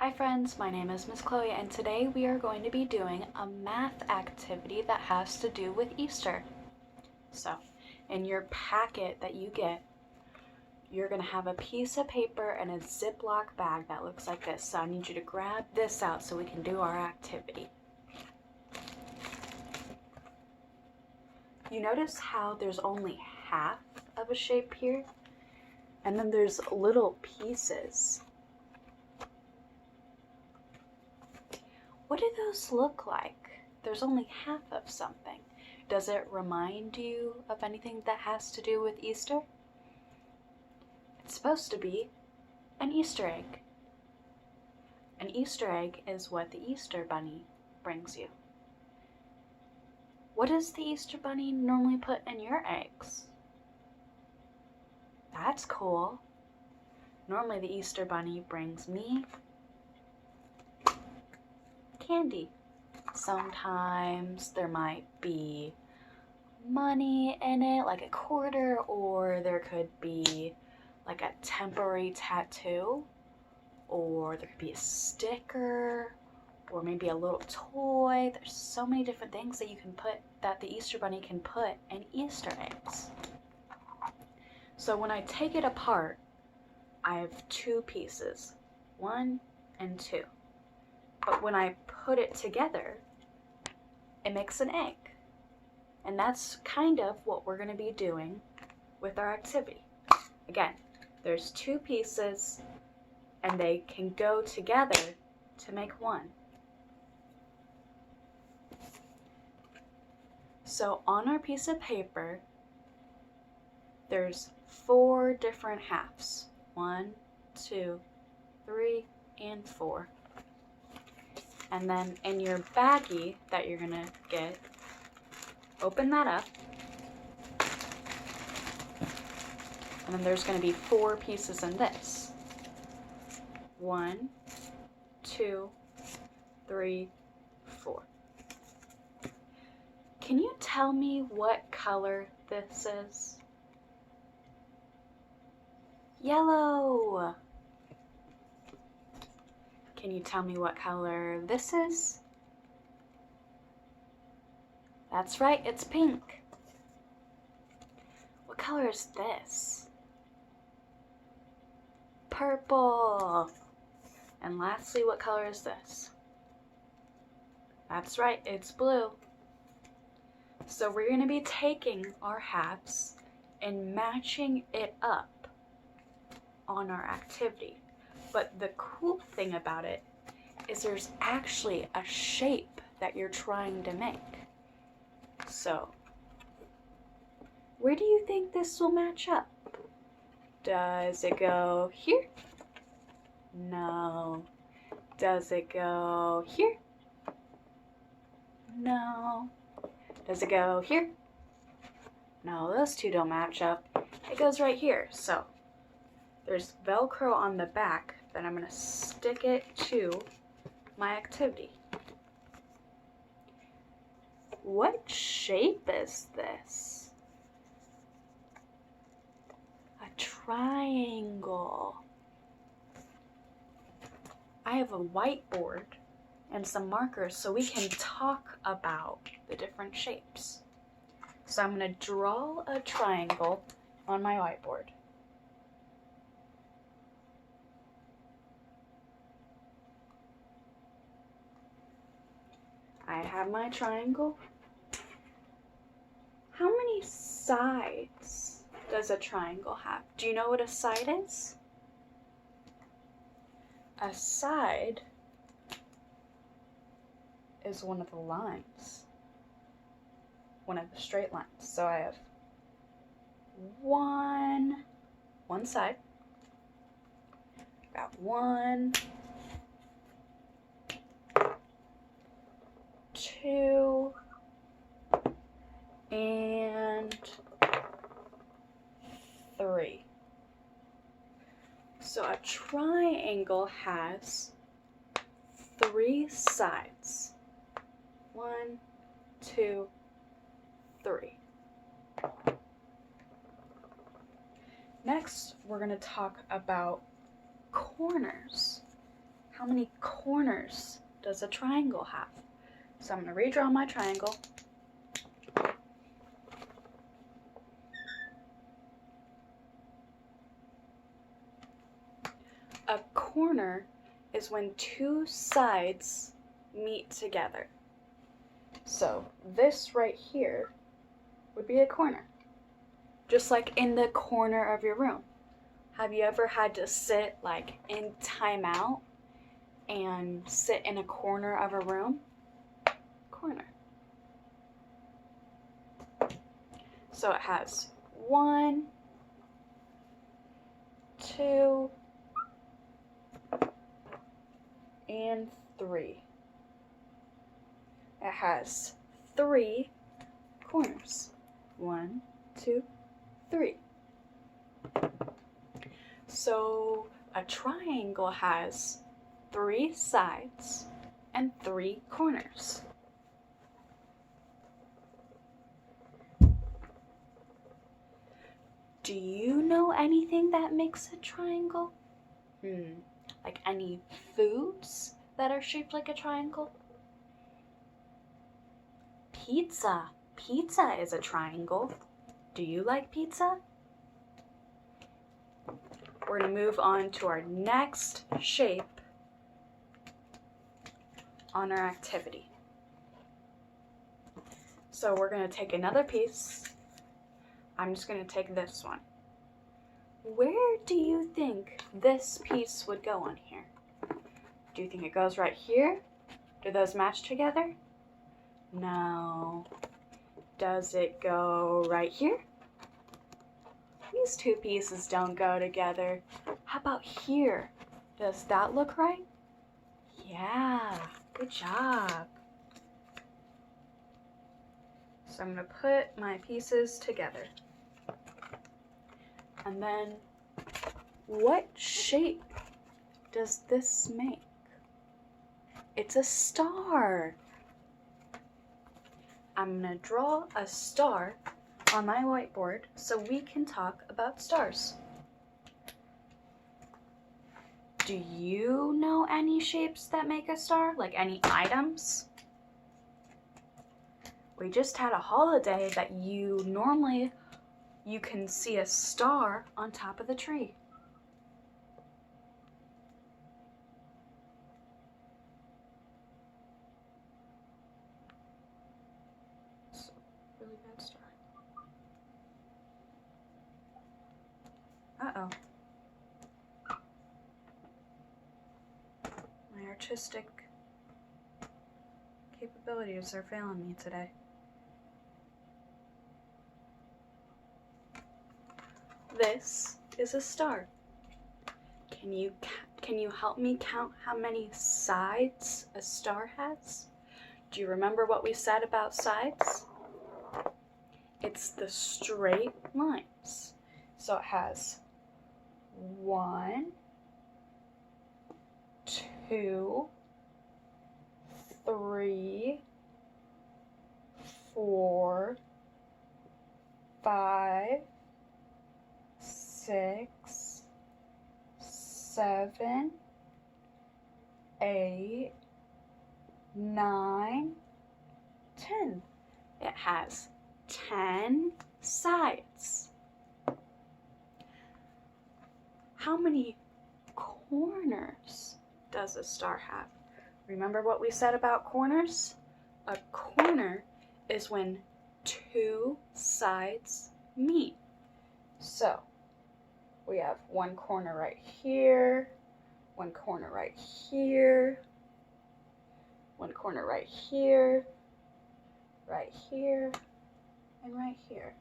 Hi friends, my name is Miss Chloe and today we are going to be doing a math activity that has to do with Easter. So, in your packet that you get, you're going to have a piece of paper and a Ziploc bag that looks like this. So I need you to grab this out so we can do our activity. You notice how there's only half of a shape here? And then there's little pieces. What do those look like? There's only half of something. Does it remind you of anything that has to do with Easter? It's supposed to be an Easter egg. An Easter egg is what the Easter Bunny brings you. What does the Easter Bunny normally put in your eggs? That's cool. Normally the Easter Bunny brings me candy. Sometimes there might be money in it, like a quarter, or there could be like a temporary tattoo, or there could be a sticker, or maybe a little toy. There's so many different things that you can put, that the Easter Bunny can put in Easter eggs. So when I take it apart, I have two pieces, 1 and 2. But when I put it together, it makes an egg. And that's kind of what we're going to be doing with our activity. Again, there's two pieces and they can go together to make one. So on our piece of paper, there's 4 different halves. 1, 2, 3, and 4. And then in your baggie that you're gonna get, open that up. And then there's gonna be 4 pieces in this. 1, 2, 3, 4. Can you tell me what color this is? Yellow. Can you tell me what color this is? That's right, it's pink. What color is this? Purple. And lastly, what color is this? That's right, it's blue. So we're going to be taking our halves and matching it up on our activity. But the cool thing about it is there's actually a shape that you're trying to make. So, where do you think this will match up? Does it go here? No. Does it go here? No. Does it go here? No, those two don't match up. It goes right here. So, there's Velcro on the back that I'm going to stick it to my activity. What shape is this? A triangle. I have a whiteboard and some markers so we can talk about the different shapes. So I'm going to draw a triangle on my whiteboard. I have my triangle. How many sides does a triangle have? Do you know what a side is? A side is one of the lines, one of the straight lines. So I have one side, got 1, 2, and 3. So a triangle has 3 sides. 1, 2, 3. Next, we're going to talk about corners. how many corners does a triangle have? So I'm going to redraw my triangle. A corner is when two sides meet together. So this right here would be a corner. Just like in the corner of your room. Have you ever had to sit like in timeout and sit in a corner of a room? Corner. So it has 1, 2, and 3. It has 3 corners. 1, 2, 3. So a triangle has 3 sides and 3 corners. Do you know anything that makes a triangle? Like any foods that are shaped like a triangle? Pizza. Pizza is a triangle. Do you like pizza? We're going to move on to our next shape on our activity. So we're going to take another piece. I'm just going to take this one. Where do you think this piece would go on here? Do you think it goes right here? Do those match together? No. Does it go right here? These two pieces don't go together. How about here? Does that look right? Yeah, good job. So I'm going to put my pieces together. And then, what shape does this make? It's a star. I'm going to draw a star on my whiteboard so we can talk about stars. Do you know any shapes that make a star? Like any items? We just had a holiday that you can see a star on top of the tree. It's a really bad star. Uh-oh. My artistic capabilities are failing me today. This is a star. Can you help me count how many sides a star has? Do you remember what we said about sides? It's the straight lines. So it has 1, 2, 3, 4, 5, 6, 7, 8, 9, 10. It has 10 sides. How many corners does a star have? Remember what we said about corners? A corner is when 2 sides meet. So we have 1 corner right here, 1 corner right here, 1 corner right here, right here, and right here.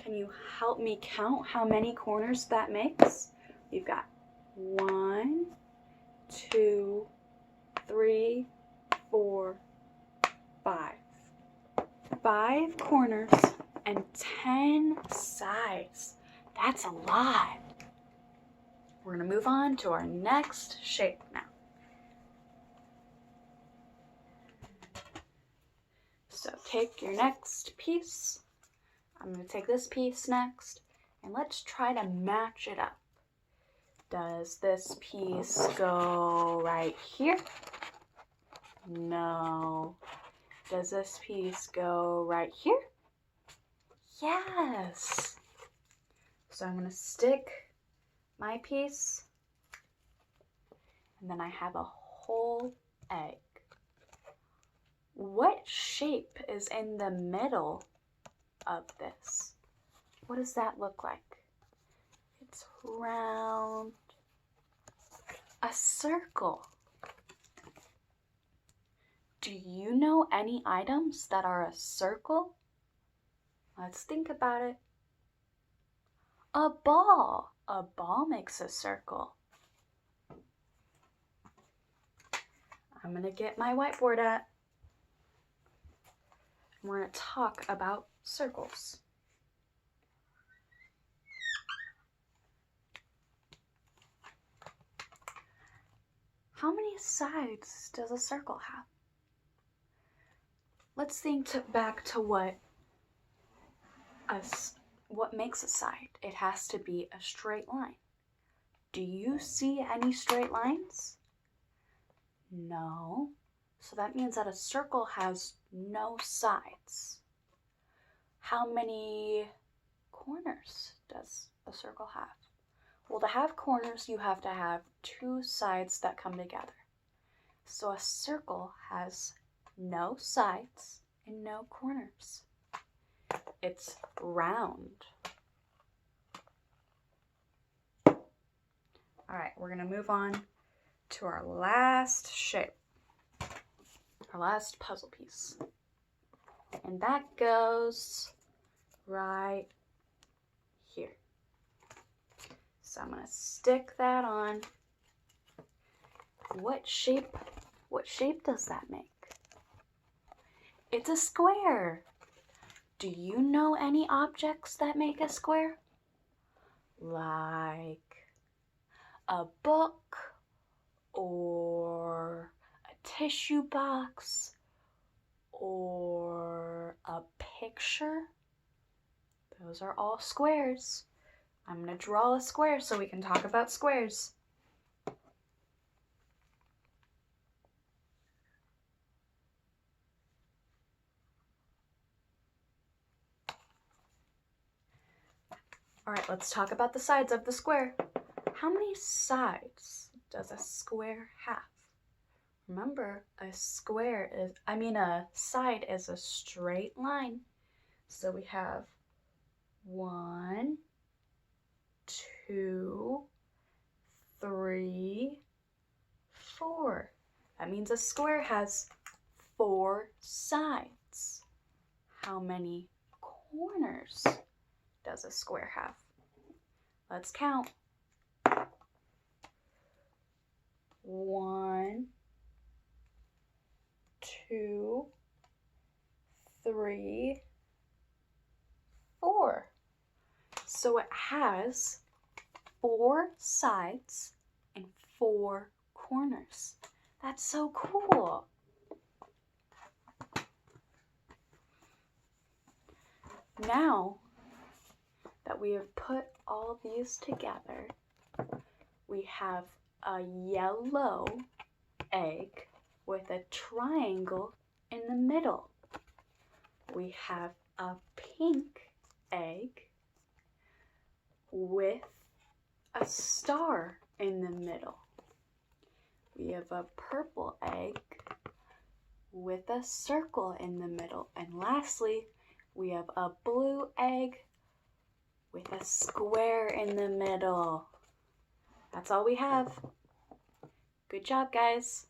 Can you help me count how many corners that makes? We've got 1, 2, 3, 4, 5. 5 corners and 10 sides. That's a lot. We're going to move on to our next shape now. So take your next piece. I'm going to take this piece next, and let's try to match it up. Does this piece go right here? No. Does this piece go right here? Yes. So I'm going to stick my piece, and then I have a whole egg. What shape is in the middle of this? What does that look like? It's round. A circle. Do you know any items that are a circle? Let's think about it. A ball. A ball makes a circle. I'm going to get my whiteboard out. We're going to talk about circles. How many sides does a circle have? Let's think back to what makes a side. It has to be a straight line. Do you see any straight lines? No. So that means that a circle has no sides. How many corners does a circle have? Well, to have corners, you have to have two sides that come together. So a circle has no sides and no corners. It's round. All right, we're going to move on to our last shape, our last puzzle piece. And that goes right here. So I'm going to stick that on. What shape does that make? It's a square. Do you know any objects that make a square? Like a book or a tissue box or a picture? Those are all squares. I'm going to draw a square so we can talk about squares. All right, let's talk about the sides of the square. How many sides does a square have? Remember, a side is a straight line. So we have 1, 2, 3, 4. That means a square has 4 sides. How many corners does a square have? Let's count. 1, 2, 3, 4. So it has 4 sides and 4 corners. That's so cool. Now that we have put all these together, we have a yellow egg with a triangle in the middle. We have a pink egg with a star in the middle. We have a purple egg with a circle in the middle. And lastly, we have a blue egg with a square in the middle. That's all we have. Good job, guys.